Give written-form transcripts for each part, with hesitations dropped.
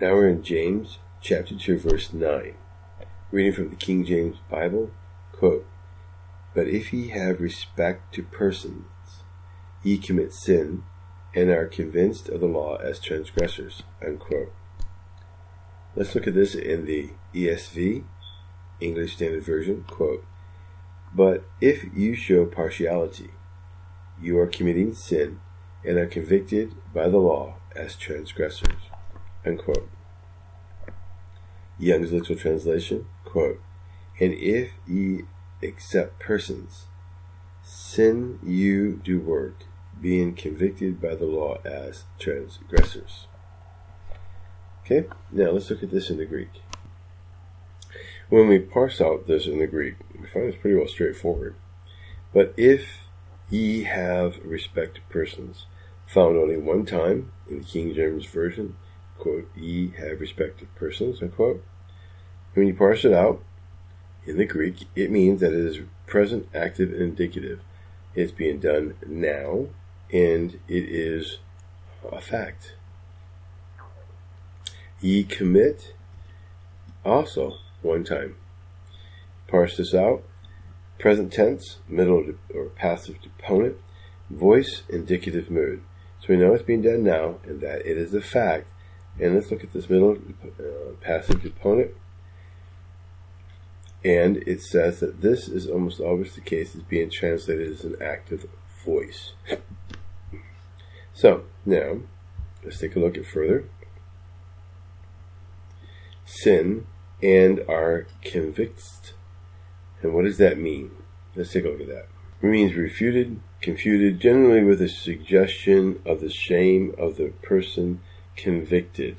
Now we're in James chapter 2, verse 9. Reading from the King James Bible, quote, "But if ye have respect to persons, ye commit sin, and are convinced of the law as transgressors," unquote. Let's look at this in the ESV, English Standard Version, quote, "But if you show partiality, you are committing sin, and are convicted by the law as transgressors," unquote. Young's Literal Translation, quote, "And if ye accept persons, sin you do work, being convicted by the law as transgressors." Okay, now let's look at this in the Greek. When we parse out this in the Greek, we find it's pretty well straightforward. But if ye have respect to persons, found only one time in the King James Version, quote, "Ye have respect to persons," unquote. When you parse it out in the Greek, it means that it is present, active, and indicative. It's being done now, and it is a fact. Ye commit, also one time. Parse this out. Present tense, middle or passive deponent, voice, indicative mood. So we know it's being done now, and that it is a fact. And let's look at this middle passive deponent. And it says that this is almost always the case, is being translated as an active voice. So, now, let's take a look at further. Sin and are convicted. And what does that mean? Let's take a look at that. It means refuted, confuted, generally with a suggestion of the shame of the person convicted.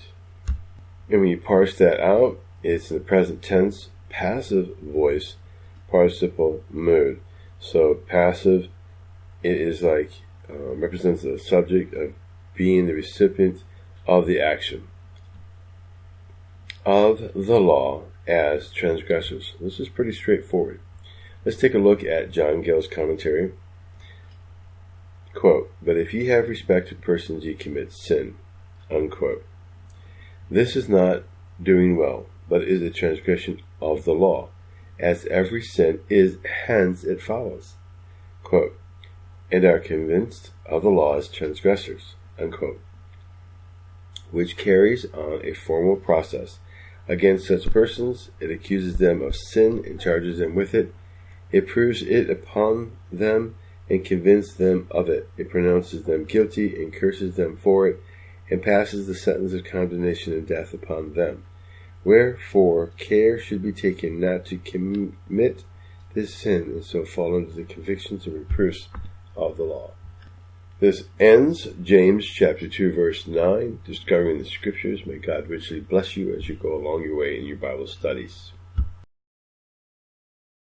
And when you parse that out, it's in the present tense, passive voice, participle mood. So passive, it is like represents the subject of being the recipient of the action of the law as transgressors. This is pretty straightforward. Let's take a look at John Gill's commentary. Quote, "But if ye have respect to persons, ye commit sin," unquote. "This is not doing well, but is a transgression of the law, as every sin is, hence it follows," quote, "and are convinced of the law as transgressors," unquote, which carries on a formal process. Against such persons, it accuses them of sin and charges them with it. It proves it upon them and convinces them of it. It pronounces them guilty and curses them for it, and passes the sentence of condemnation and death upon them. Wherefore, care should be taken not to commit this sin, and so fall under the convictions and reproofs of the law. This ends James chapter 2, verse 9, discovering the scriptures. May God richly bless you as you go along your way in your Bible studies.